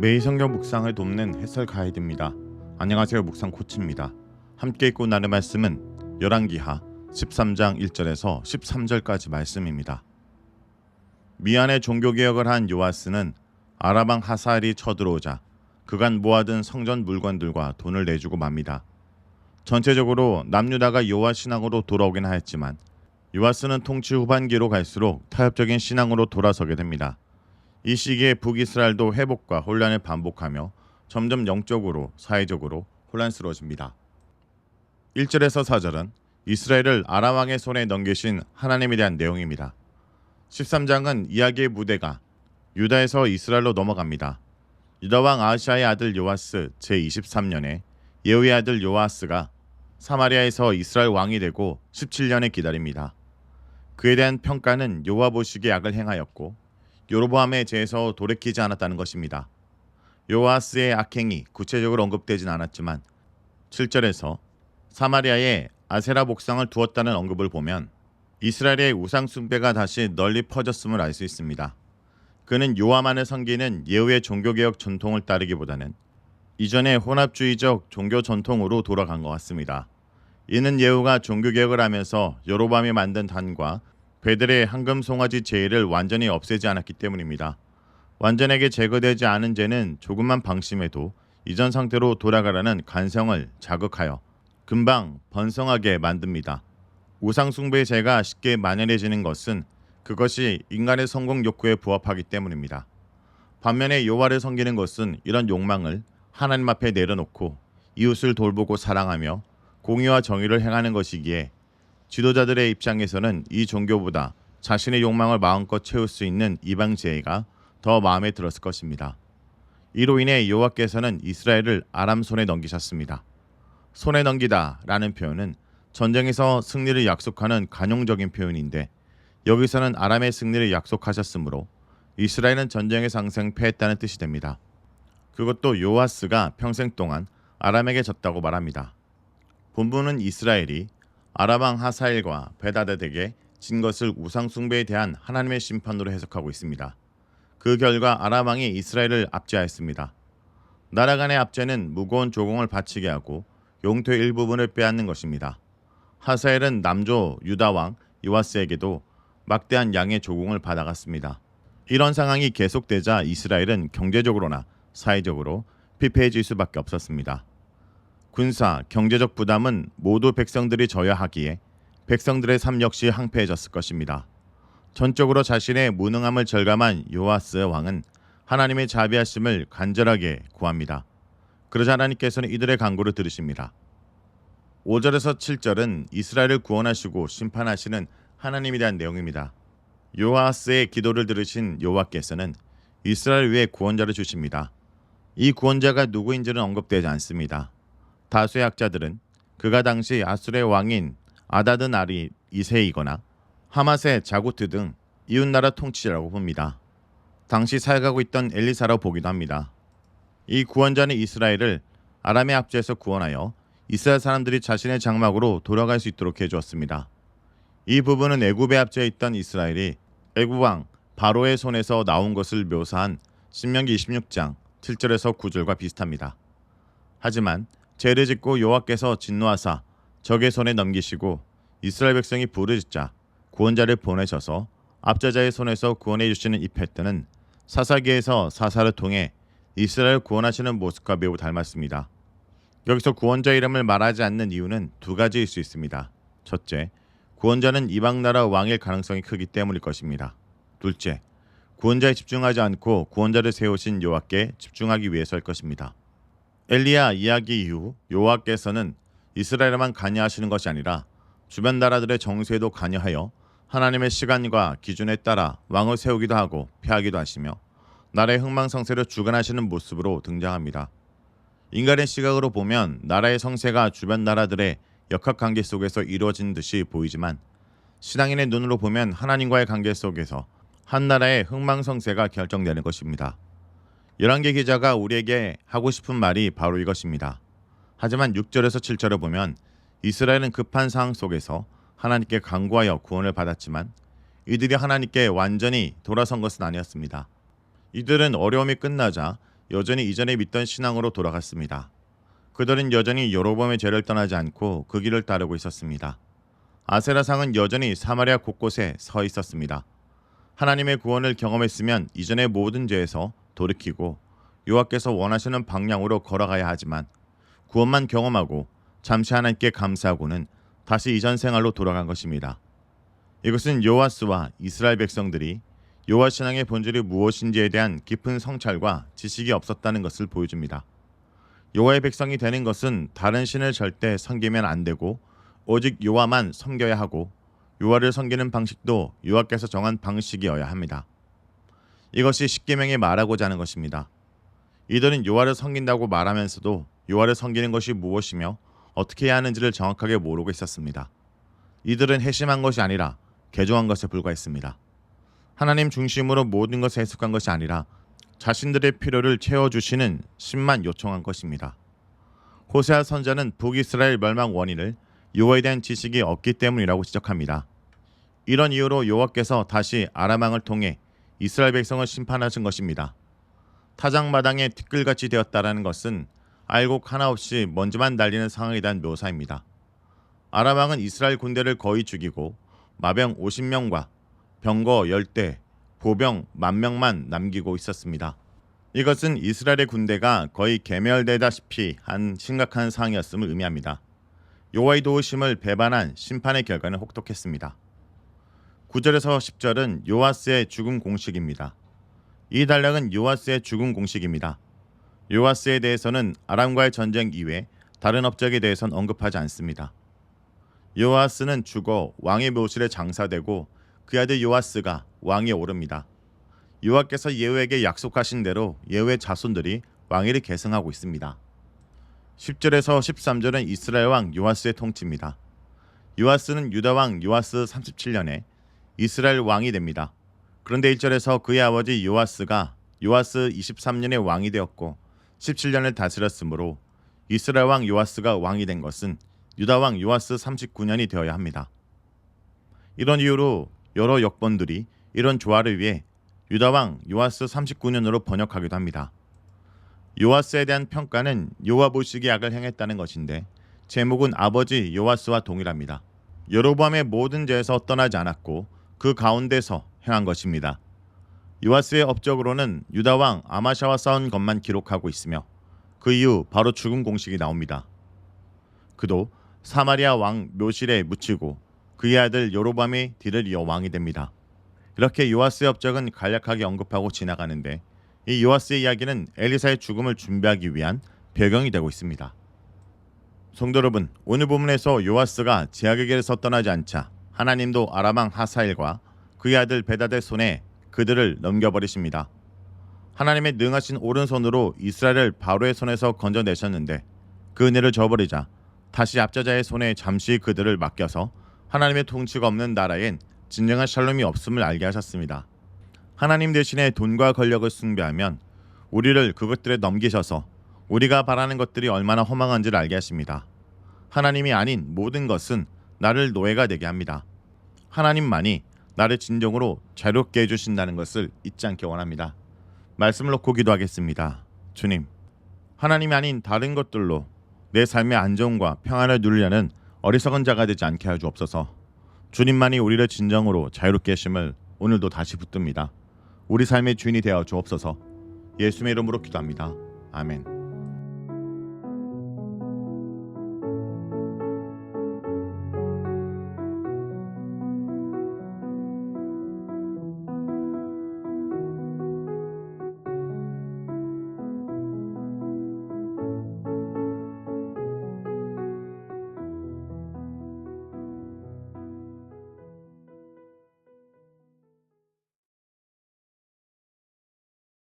매일 성경 묵상을 돕는 해설 가이드입니다. 안녕하세요. 묵상 코치입니다. 함께 읽고 나눌 말씀은 열왕기하 13장 1절에서 13절까지 말씀입니다. 미안의 종교개혁을 한 요아스는 아람 왕 하사엘이 쳐들어오자 그간 모아둔 성전 물건들과 돈을 내주고 맙니다. 전체적으로 남유다가 여호와 신앙으로 돌아오긴 하였지만 요아스는 통치 후반기로 갈수록 타협적인 신앙으로 돌아서게 됩니다. 이 시기에 북이스라엘도 회복과 혼란을 반복하며 점점 영적으로 사회적으로 혼란스러워집니다. 1절에서 4절은 이스라엘을 아람 왕의 손에 넘기신 하나님에 대한 내용입니다. 13장은 이야기의 무대가 유다에서 이스라엘로 넘어갑니다. 유다 왕 아하시아의 아들 요아스 제23년에 예후의 아들 요아스가 사마리아에서 이스라엘 왕이 되고 17년을 기다립니다. 그에 대한 평가는 여호와보시기에 악을 행하였고 여로보암의 죄에서 돌이키지 않았다는 것입니다. 요아스의 악행이 구체적으로 언급되진 않았지만 7절에서 사마리아에 아세라 목상을 두었다는 언급을 보면 이스라엘의 우상 숭배가 다시 널리 퍼졌음을 알 수 있습니다. 그는 요아만을 섬기는 예후의 종교개혁 전통을 따르기보다는 이전의 혼합주의적 종교 전통으로 돌아간 것 같습니다. 이는 예후가 종교개혁을 하면서 여로보암이 만든 단과 베들의 황금 송아지 제의를 완전히 없애지 않았기 때문입니다. 완전하게 제거되지 않은 죄는 조금만 방심해도 이전 상태로 돌아가라는 간성을 자극하여 금방 번성하게 만듭니다. 우상숭배의 죄가 쉽게 만연해지는 것은 그것이 인간의 성공 욕구에 부합하기 때문입니다. 반면에 여호와를 섬기는 것은 이런 욕망을 하나님 앞에 내려놓고 이웃을 돌보고 사랑하며 공의와 정의를 행하는 것이기에 지도자들의 입장에서는 이 종교보다 자신의 욕망을 마음껏 채울 수 있는 이방 제의가 더 마음에 들었을 것입니다. 이로 인해 여호와께서는 이스라엘을 아람 손에 넘기셨습니다. 손에 넘기다 라는 표현은 전쟁에서 승리를 약속하는 관용적인 표현인데 여기서는 아람의 승리를 약속하셨으므로 이스라엘은 전쟁에서 항상 패했다는 뜻이 됩니다. 그것도 요아스가 평생 동안 아람에게 졌다고 말합니다. 본문은 이스라엘이 아람 왕 하사엘과 베다닷에게 진 것을 우상 숭배에 대한 하나님의 심판으로 해석하고 있습니다. 그 결과 아람 왕이 이스라엘을 압제하였습니다. 나라 간의 압제는 무거운 조공을 바치게 하고 영토의 일부분을 빼앗는 것입니다. 하사엘은 남조 유다 왕 요아스에게도 막대한 양의 조공을 받아갔습니다. 이런 상황이 계속되자 이스라엘은 경제적으로나 사회적으로 피폐해질 수밖에 없었습니다. 군사, 경제적 부담은 모두 백성들이 져야 하기에 백성들의 삶 역시 황폐해졌을 것입니다. 전적으로 자신의 무능함을 절감한 요아스 왕은 하나님의 자비하심을 간절하게 구합니다. 그러자 하나님께서는 이들의 간구를 들으십니다. 5절에서 7절은 이스라엘을 구원하시고 심판하시는 하나님에 대한 내용입니다. 요아스의 기도를 들으신 여호와께서는 이스라엘 위에 구원자를 주십니다. 이 구원자가 누구인지는 언급되지 않습니다. 다수의 학자들은 그가 당시 아수르의 왕인 아다드나리 2세이거나 하맛의 자구트 등 이웃나라 통치자라고 봅니다. 당시 살아가고 있던 엘리사라고 보기도 합니다. 이 구원자는 이스라엘을 아람의 압제에서 구원하여 이스라엘 사람들이 자신의 장막으로 돌아갈 수 있도록 해주었습니다. 이 부분은 애굽에 압제해 있던 이스라엘이 애굽 왕 바로의 손에서 나온 것을 묘사한 신명기 26장 7절에서 9절과 비슷합니다. 하지만 죄를 짓고 여호와께서 진노하사 적의 손에 넘기시고 이스라엘 백성이 부르짖자 구원자를 보내셔서 압제자의 손에서 구원해 주시는 이 패턴은 사사기에서 사사를 통해 이스라엘을 구원하시는 모습과 매우 닮았습니다. 여기서 구원자 이름을 말하지 않는 이유는 두 가지일 수 있습니다. 첫째, 구원자는 이방 나라 왕일 가능성이 크기 때문일 것입니다. 둘째, 구원자에 집중하지 않고 구원자를 세우신 여호와께 집중하기 위해서일 것입니다. 엘리야 이야기 이후 여호와께서는 이스라엘에만 관여하시는 것이 아니라 주변 나라들의 정세에도 관여하여 하나님의 시간과 기준에 따라 왕을 세우기도 하고 폐하기도 하시며 나라의 흥망성쇠를 주관하시는 모습으로 등장합니다. 인간의 시각으로 보면 나라의 성세가 주변 나라들의 역학관계 속에서 이루어진 듯이 보이지만 신앙인의 눈으로 보면 하나님과의 관계 속에서 한 나라의 흥망성쇠가 결정되는 것입니다. 열왕기 기자가 우리에게 하고 싶은 말이 바로 이것입니다. 하지만 6절에서 7절을 보면 이스라엘은 급한 상황 속에서 하나님께 간구하여 구원을 받았지만 이들이 하나님께 완전히 돌아선 것은 아니었습니다. 이들은 어려움이 끝나자 여전히 이전에 믿던 신앙으로 돌아갔습니다. 그들은 여전히 여로보암의 죄를 떠나지 않고 그 길을 따르고 있었습니다. 아세라상은 여전히 사마리아 곳곳에 서 있었습니다. 하나님의 구원을 경험했으면 이전의 모든 죄에서 돌이키고 여호와께서 원하시는 방향으로 걸어가야 하지만 구원만 경험하고 잠시 하나님께 감사하고는 다시 이전 생활로 돌아간 것입니다. 이것은 요아스와 이스라엘 백성들이 여호와 신앙의 본질이 무엇인지에 대한 깊은 성찰과 지식이 없었다는 것을 보여줍니다. 여호와의 백성이 되는 것은 다른 신을 절대 섬기면 안 되고 오직 여호와만 섬겨야 하고 여호와를 섬기는 방식도 여호와께서 정한 방식이어야 합니다. 이것이 십계명에 말하고자 하는 것입니다. 이들은 여호와를 섬긴다고 말하면서도 여호와를 섬기는 것이 무엇이며 어떻게 해야 하는지를 정확하게 모르고 있었습니다. 이들은 회심한 것이 아니라 개종한 것에 불과했습니다. 하나님 중심으로 모든 것에 해석한 것이 아니라 자신들의 필요를 채워주시는 신만 요청한 것입니다. 호세아 선자는 북이스라엘 멸망 원인을 여호와에 대한 지식이 없기 때문이라고 지적합니다. 이런 이유로 여호와께서 다시 아람 왕을 통해 이스라엘 백성을 심판하신 것입니다. 타작마당에 티끌같이 되었다라는 것은 알곡 하나 없이 먼지만 날리는 상황에 대한 묘사입니다. 아람 왕은 이스라엘 군대를 거의 죽이고 마병 50명과 병거 10대, 보병 10,000명만 남기고 있었습니다. 이것은 이스라엘의 군대가 거의 괴멸되다시피 한 심각한 상황이었음을 의미합니다. 여호와의 도우심을 배반한 심판의 결과는 혹독했습니다. 9절에서 10절은 요아스의 죽음 공식입니다. 이 단락은 요아스의 죽음 공식입니다. 요아스에 대해서는 아람과의 전쟁 이외 다른 업적에 대해서는 언급하지 않습니다. 요아스는 죽어 왕의 묘실에 장사되고 그 아들 요아스가 왕위에 오릅니다. 여호와께서 예후에게 약속하신 대로 예후의 자손들이 왕위를 계승하고 있습니다. 10절에서 13절은 이스라엘 왕 요아스의 통치입니다. 요아스는 유다 왕 요아스 37년에 이스라엘 왕이 됩니다. 그런데 1절에서 그의 아버지 요아스가 요아스 23년에 왕이 되었고 17년을 다스렸으므로 이스라엘 왕 요아스가 왕이 된 것은 유다 왕 요아스 39년이 되어야 합니다. 이런 이유로 여러 역본들이 이런 조화를 위해 유다 왕 요아스 39년으로 번역하기도 합니다. 요아스에 대한 평가는 여호와 보시기에 악을 행했다는 것인데 제목은 아버지 요아스와 동일합니다. 여로보암의 모든 죄에서 떠나지 않았고 그 가운데서 행한 것입니다. 요아스의 업적으로는 유다 왕 아마샤와 싸운 것만 기록하고 있으며 그 이후 바로 죽음 공식이 나옵니다. 그도 사마리아 왕 묘실에 묻히고 그의 아들 여로보암이 뒤를 이어 왕이 됩니다. 이렇게 요아스의 업적은 간략하게 언급하고 지나가는데 이 요아스의 이야기는 엘리사의 죽음을 준비하기 위한 배경이 되고 있습니다. 성도 여러분, 오늘 본문에서 요아스가 제약의 길에서 떠나지 않자 하나님도 아람 왕 하사엘과 그의 아들 베닷의 손에 그들을 넘겨버리십니다. 하나님의 능하신 오른손으로 이스라엘을 바로의 손에서 건져내셨는데 그 은혜를 저버리자 다시 압자자의 손에 잠시 그들을 맡겨서 하나님의 통치가 없는 나라엔 진정한 샬롬이 없음을 알게 하셨습니다. 하나님 대신에 돈과 권력을 숭배하면 우리를 그것들에 넘기셔서 우리가 바라는 것들이 얼마나 허망한지를 알게 하십니다. 하나님이 아닌 모든 것은 나를 노예가 되게 합니다. 하나님만이 나를 진정으로 자유롭게 해주신다는 것을 잊지 않기 원합니다. 말씀을 놓고 기도하겠습니다. 주님, 하나님이 아닌 다른 것들로 내 삶의 안정과 평안을 누리려는 어리석은 자가 되지 않게 하여 주옵소서. 주님만이 우리를 진정으로 자유롭게 하심을 오늘도 다시 붙듭니다. 우리 삶의 주인이 되어 주옵소서. 예수의 이름으로 기도합니다. 아멘.